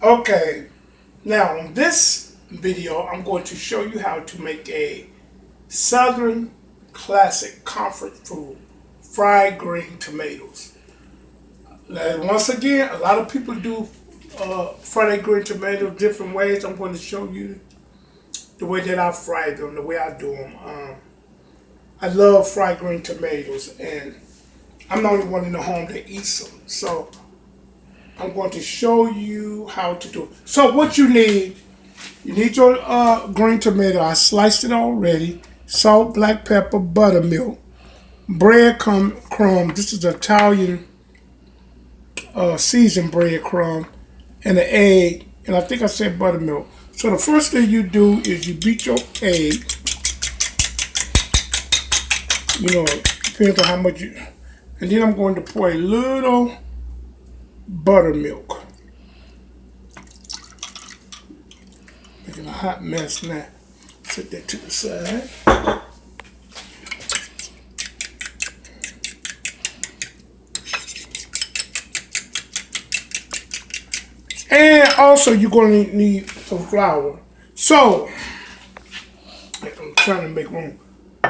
Okay, now in this video, I'm going to show you how to make a Southern classic comfort food, fried green tomatoes. Now, once again, a lot of people do fried green tomatoes different ways. I'm going to show you the way that I fry them, the way I do them. I love fried green tomatoes, and I'm the only one in the home that eats them. So I'm going to show you how to do it. So what you need your green tomato. I sliced it already. Salt, black pepper, buttermilk, crumb. This is Italian seasoned breadcrumb, and an egg. And I think I said buttermilk. So the first thing you do is you beat your egg. Depends on how much you. And then I'm going to pour a little buttermilk. Making a hot mess now. Set that to the side. And also you're going to need some flour. So, I'm trying to make room.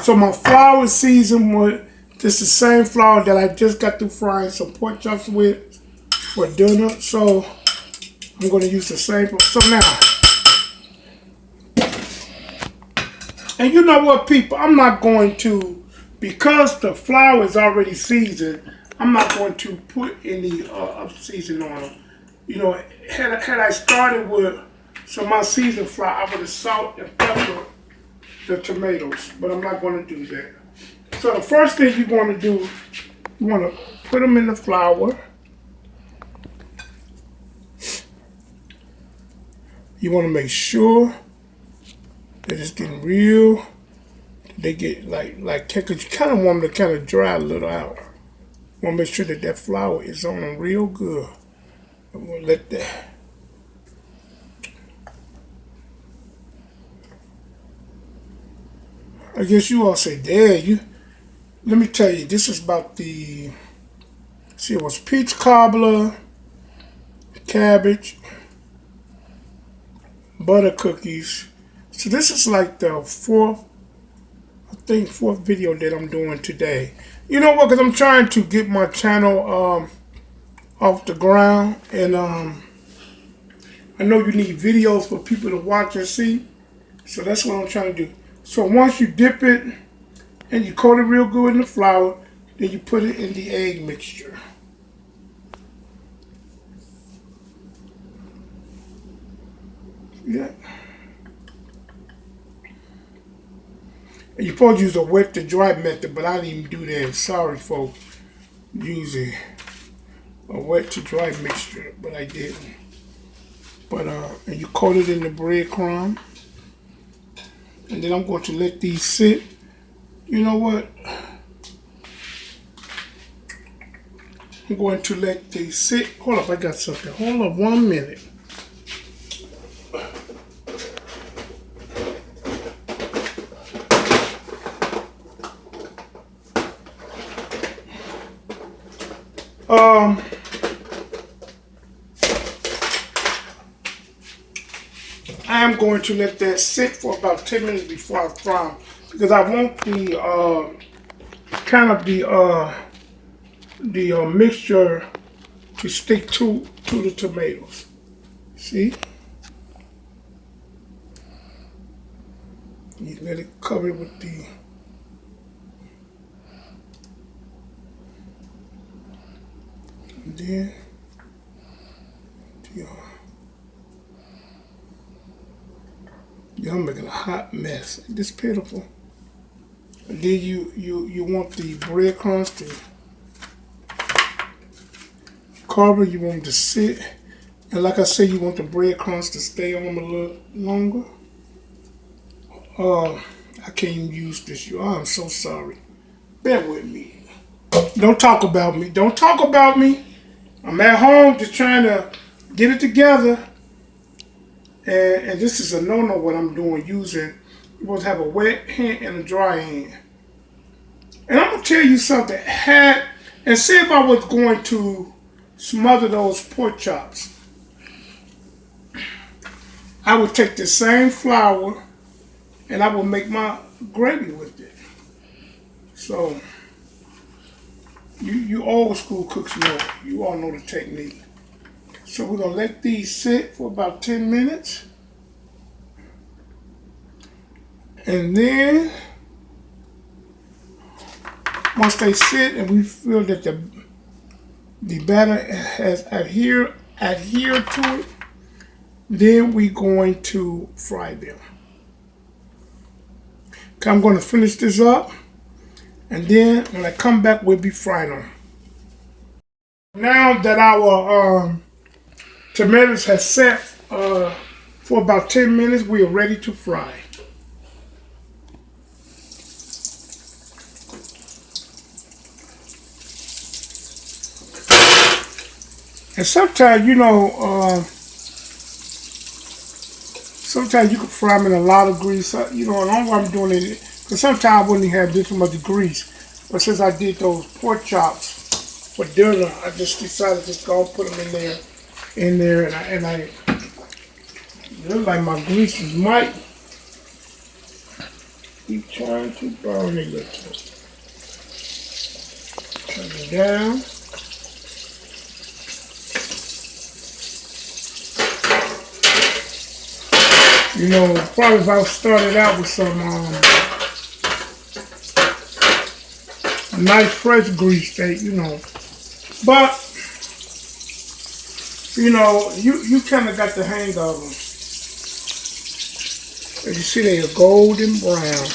So my flour is seasoned with this the same flour that I just got through frying some pork chops with for dinner. So I'm going to use the same. So now, and you know what, people, I'm not going to, because the flour is already seasoned, I'm not going to put any seasoning on them. Had I started with some of my seasoned flour, I would have salt and pepper the tomatoes, but I'm not going to do that. So the first thing you're going to do, you want to put them in the flour. You want to make sure that it's getting real. They get like cause you kind of want them to kind of dry a little out. You want to make sure that that flour is on them real good. I'm going to let that. I guess you all say, Dad, let me tell you, this is about it was peach cobbler, cabbage, butter cookies. So this is like the fourth video that I'm doing today. You know what, because I'm trying to get my channel off the ground, and I know you need videos for people to watch and see. So that's what I'm trying to do. So once you dip it and you coat it real good in the flour, then you put it in the egg mixture. Yeah. And you're supposed to use a wet to dry method, but I didn't even do that. Sorry, folks. Using a wet to dry mixture, but I didn't. But and you coat it in the breadcrumb. And then I'm going to let these sit. You know what? I'm going to let these sit. Hold up, I got something. Hold up 1 minute. I am going to let that sit for about 10 minutes before I fry them, because I want the mixture to stick to the tomatoes. See? You let it cover it with the. And then I'm making a hot mess. This pitiful. And then you want the breadcrumbs to cover. You want them to sit, and like I said, you want the breadcrumbs to stay on them a little longer. I can't even use this. I'm so sorry. Bear with me. Don't talk about me. Don't talk about me. I'm at home just trying to get it together. And this is a no-no what I'm doing, using, you're supposed to have a wet hand and a dry hand. And I'm going to tell you something, and see if I was going to smother those pork chops. I would take the same flour and I would make my gravy with it. So you old school cooks know, you all know the technique. So we're gonna let these sit for about 10 minutes. And then once they sit and we feel that the batter has adhered to it, then we're going to fry them. Okay, I'm going to finish this up, and then when I come back, we'll be frying them. Now that our tomatoes have set for about 10 minutes, we are ready to fry. And sometimes, sometimes you can fry them in a lot of grease. You know, and all I'm doing it, because sometimes I wouldn't have this much grease. But since I did those pork chops for dinner, I just decided to just go and put them in there, and I look like my grease might be trying to burn a little. Turn it down. You know, probably if I started out with some nice fresh grease, but you kind of got the hang of them. As you see, they are golden brown,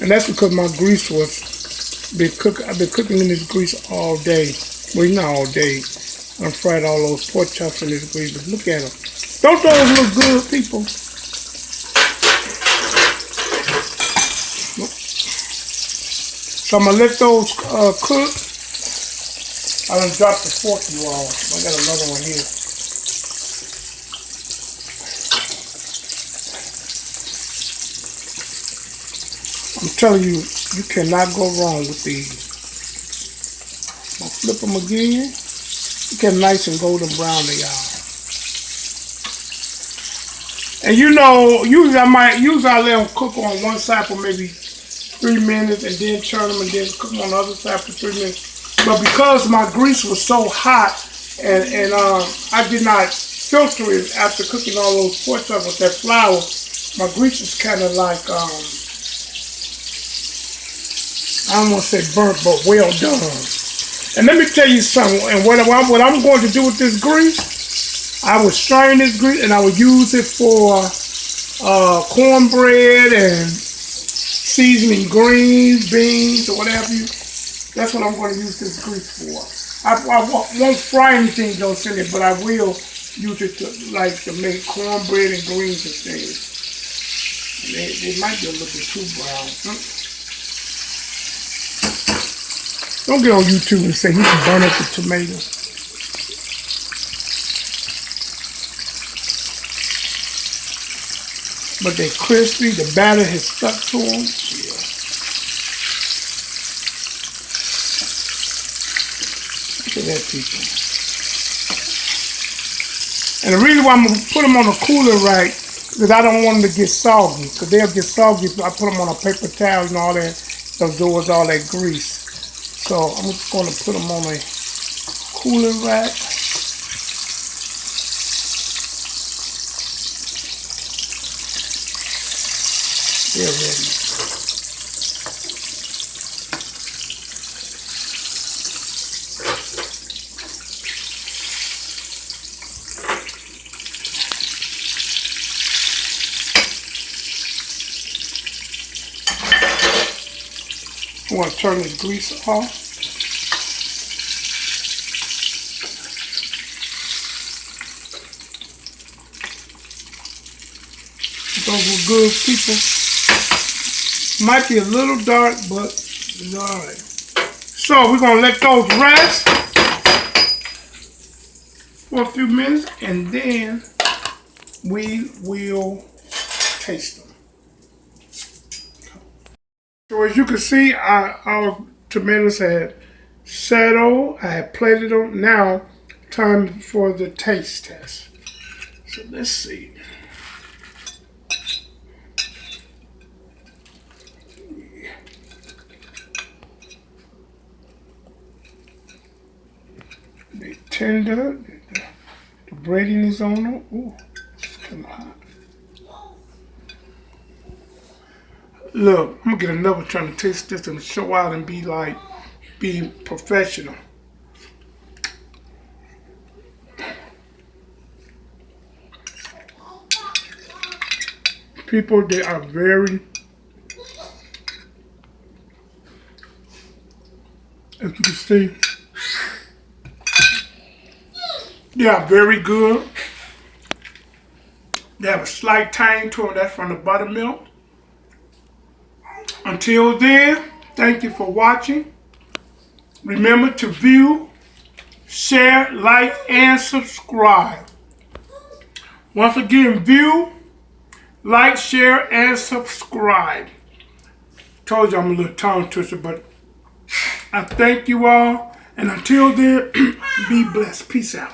and that's because my grease I've been cooking in this grease all day. Well, not all day. I fried all those pork chops in this grease, but look at them. Don't those look good, people? So I'm going to let those cook. I done dropped the fork, you all. I got another one here. I'm telling you, you cannot go wrong with these. I'll flip them again. Look how nice and golden brown they are. And usually I let them cook on one side for maybe 3 minutes and then turn them and then cook them on the other side for 3 minutes. But because my grease was so hot and I did not filter it after cooking all those pork chops with that flour, my grease is kind of like, I don't want to say burnt, but well done. And let me tell you something, and what I'm going to do with this grease, I would strain this grease and I would use it for cornbread and seasoning greens, beans, or whatever. That's what I'm going to use this grease for. I won't fry anything else in it, but I will use it to make cornbread and greens and things. They might be a little bit too brown. Don't get on YouTube and say he can burn up the tomatoes. But they're crispy. The batter has stuck to them. Yeah. Look at that, people. And the reason why I'm going to put them on a cooler rack is because I don't want them to get soggy. Because they'll get soggy if I put them on a paper towel and all that. Absorbs all that grease. So I'm just going to put them on a cooler rack. They're ready. I want to turn this grease off. Those were good, people. Might be a little dark, but it's alright. So we're going to let those rest for a few minutes and then we will taste them. So as you can see, our tomatoes had settled. I had plated them. Now, time for the taste test. So let's see. They tender. The breading is on them. Ooh, it's kind of hot. Look, I'm gonna get another trying to taste this and show out and be professional. People, they are very, as you can see, they are very good. They have a slight tang to them. That's from the buttermilk. Until then, thank you for watching. Remember to view, share, like, and subscribe. Once again, view, like, share, and subscribe. Told you I'm a little tongue twister, but I thank you all. And until then, be blessed. Peace out.